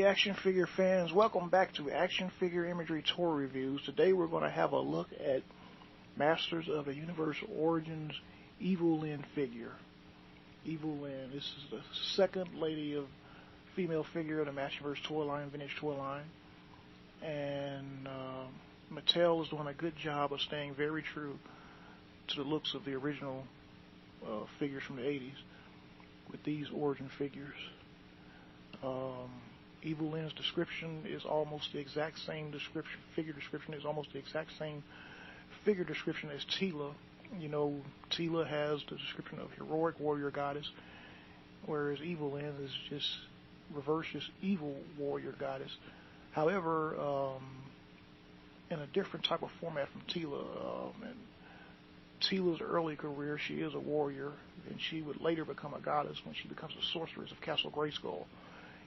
action figure fans, welcome back to Action Figure Imagery Toy Reviews. Today we're going to have a look at Masters of the Universe Origins Evil-Lyn figure. Evil-Lyn, this is the second lady of female figure of the Masterverse toy line, vintage toy line. And Mattel is doing a good job of staying very true to the looks of the original figures from the 80s with these origin figures. Evil-Lyn's description is almost the exact same description. Figure description is almost the exact same figure description as Teela. You know, Teela has the description of heroic warrior goddess, whereas Evil-Lyn is just reverse, just evil warrior goddess. However, in a different type of format from Teela. In Teela's early career, she is a warrior, and she would later become a goddess when she becomes a sorceress of Castle Grayskull.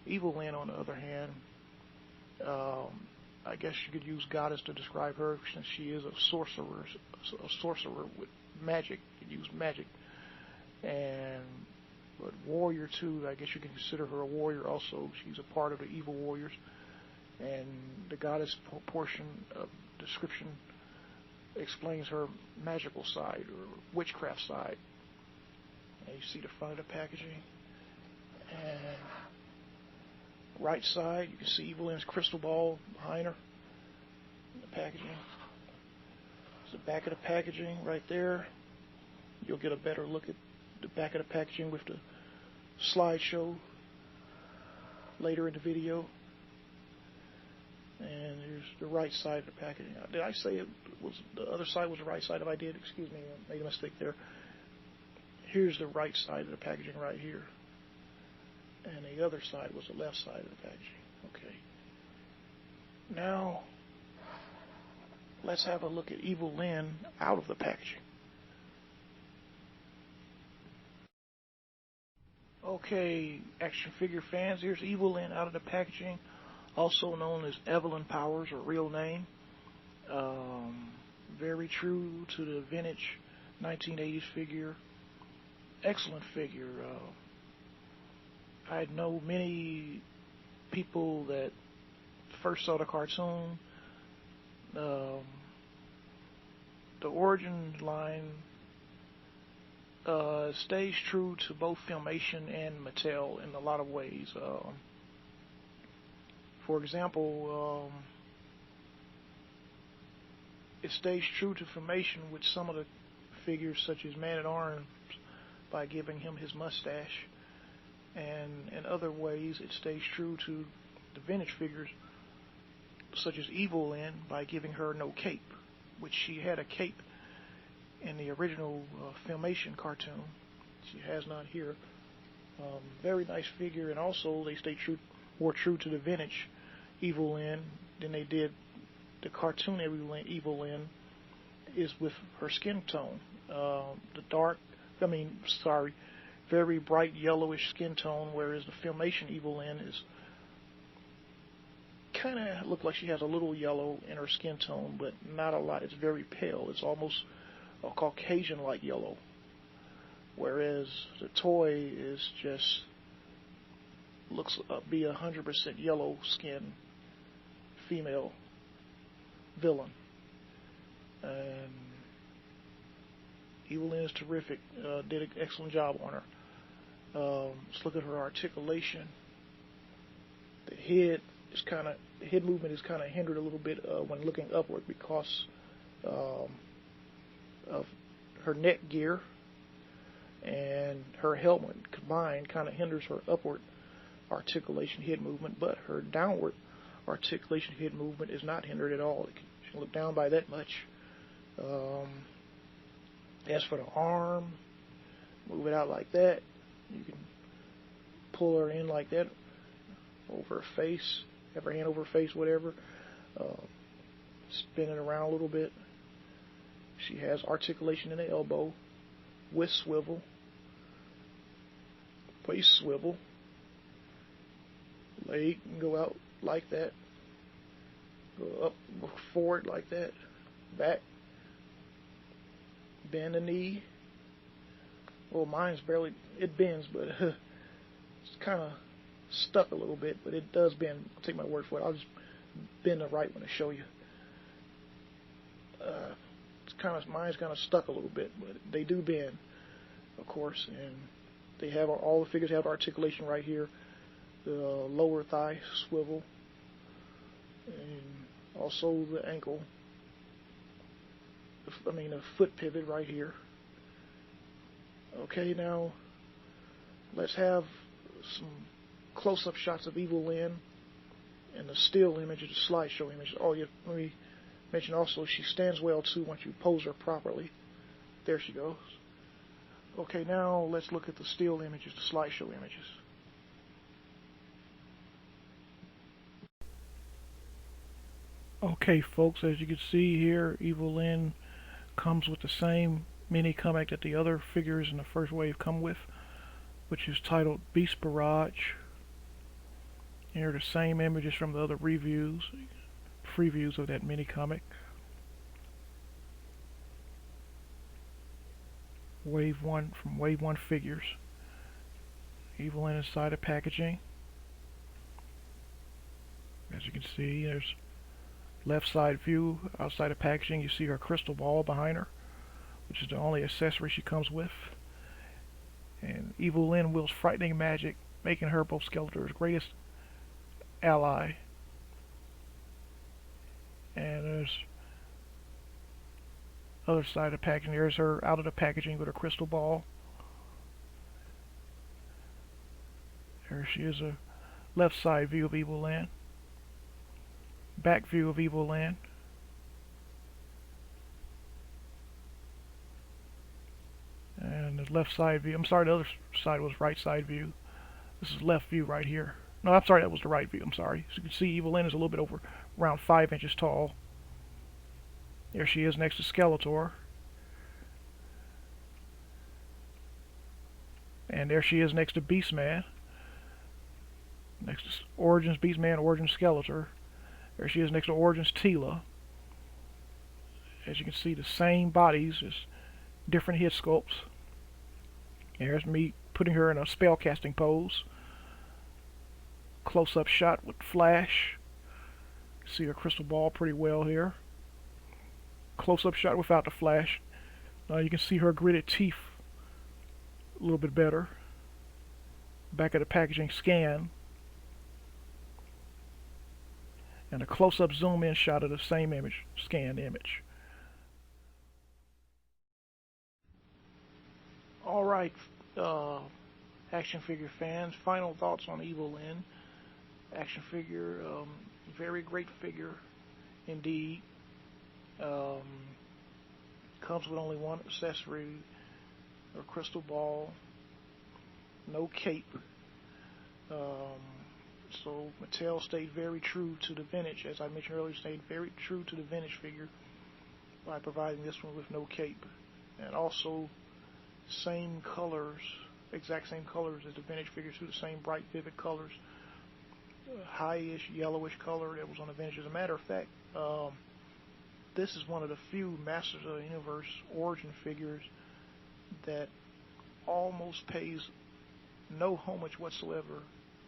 Evil-Lyn, on the other hand, I guess you could use goddess to describe her, since she is a sorcerer with magic. You could use magic, but warrior too. I guess you can consider her a warrior also. She's a part of the evil warriors, and the goddess portion of description explains her magical side or witchcraft side. And you see the front of the packaging, and right side, you can see Evil-Lyn's crystal ball behind her in the packaging. It's the back of the packaging right there. You'll get a better look at the back of the packaging with the slideshow later in the video. And here's the right side of the packaging. Did I say it was the other side was the right side? If I did, excuse me, I made a mistake there. Here's the right side of the packaging right here. And the other side was the left side of the packaging. Okay. Now, let's have a look at Evil-Lyn out of the packaging. Okay, action figure fans, here's Evil-Lyn out of the packaging, also known as Evelyn Powers, her real name. Very true to the vintage 1980s figure. Excellent figure. I know many people that first saw the cartoon. The Origin line stays true to both Filmation and Mattel in a lot of ways. For example, it stays true to Filmation with some of the figures, such as Man-at-Arms, by giving him his mustache. And in other ways, it stays true to the vintage figures, such as Evil-Lyn, by giving her no cape, which she had a cape in the original Filmation cartoon. She has not here. Very nice figure, and also they stay more true to the vintage Evil-Lyn than they did the cartoon Evil-Lyn. Is with her skin tone, very bright yellowish skin tone, whereas the Filmation Evil-Lyn is kind of look like she has a little yellow in her skin tone, but not a lot. It's very pale. It's almost a Caucasian-like yellow, whereas the toy is just looks be 100% yellow skin female villain. And Evil-Lyn is terrific. Did an excellent job on her. Let's look at her articulation. The head movement is kind of hindered a little bit when looking upward because of her neck gear and her helmet combined kind of hinders her upward articulation head movement, but her downward articulation head movement is not hindered at all. She can look down by that much. As for the arm, move it out like that. You can pull her in like that over her face, have her hand over her face, whatever. Spin it around a little bit. She has articulation in the elbow with swivel, waist swivel. Leg can go out like that, go up, go forward like that, back, bend the knee. Well, mine's barely, it bends, but it's kind of stuck a little bit, but it does bend. I'll take my word for it. I'll just bend the right one to show you. Mine's kind of stuck a little bit, but they do bend, of course. And they have all the figures have articulation right here. The lower thigh swivel, and also the ankle. The foot pivot right here. Okay, now let's have some close-up shots of Evil-Lyn and the still image, the slideshow image. Oh, yeah, let me mention also she stands well too once you pose her properly. There she goes. Okay, now let's look at the still images, the slideshow images. Okay, folks, as you can see here, Evil-Lyn comes with the same mini comic that the other figures in the first wave come with, which is titled Beast Barrage. Here are the same images from the other previews of that mini comic. Wave 1 from Wave 1 figures. Evil-Lyn inside the packaging. As you can see, there's left side view outside the packaging. You see her crystal ball behind her, which is the only accessory she comes with. And Evil-Lyn wields frightening magic, making her both Skeletor's greatest ally. And there's other side of the packaging. There's her out of the packaging with her crystal ball. There she is, a left side view of Evil-Lyn. Back view of Evil-Lyn. And the left side view. I'm sorry, the other side was right side view. This is left view right here. No, I'm sorry, that was the right view. I'm sorry. So you can see Evil-Lyn is a little bit over around 5 inches tall. There she is next to Skeletor. And there she is next to Beastman. Next to Origins Beastman, Origins Skeletor. There she is next to Origins Teela. As you can see, the same bodies, just different head sculpts. There's me putting her in a spellcasting pose. Close-up shot with flash. See her crystal ball pretty well here. Close-up shot without the flash. Now you can see her gritted teeth a little bit better. Back of the packaging scan. And a close-up zoom-in shot of the same image, scanned image. Alright, action figure fans, final thoughts on Evil-Lyn. Action figure, very great figure indeed. Comes with only one accessory, a crystal ball, no cape. So Mattel stayed very true to the vintage, as I mentioned earlier, stayed very true to the vintage figure by providing this one with no cape. And also, same colors, exact same colors as the vintage figures, too, the same bright, vivid colors. High-ish, yellowish color that was on the vintage. As a matter of fact, this is one of the few Masters of the Universe origin figures that almost pays no homage whatsoever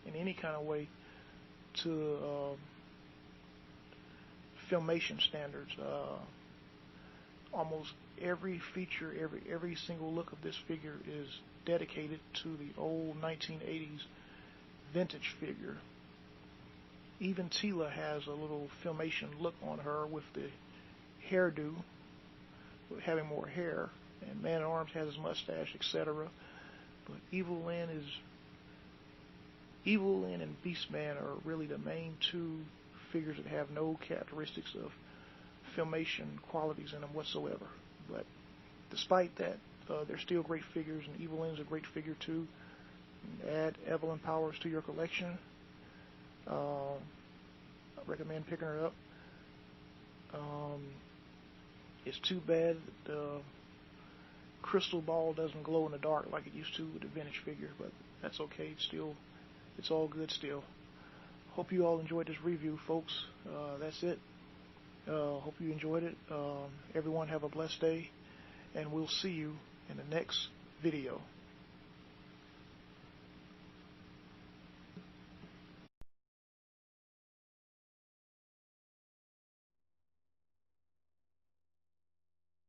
in any kind of way to filmation standards. Almost every feature, every single look of this figure is dedicated to the old 1980s vintage figure. Even Teela has a little filmation look on her with the hairdo, with having more hair, and Man-at-Arms has his mustache, etc. But Evil-Lyn and Beastman are really the main two figures that have no characteristics of filmation qualities in them whatsoever. But despite that, they're still great figures, and Evil-Lyn's a great figure too. Add Evelyn Powers to your collection. I recommend picking her up. It's too bad that the crystal ball doesn't glow in the dark like it used to with the vintage figure, but that's okay. It's all good still. Hope you all enjoyed this review, folks. That's it. Hope you enjoyed it. Everyone have a blessed day, and we'll see you in the next video.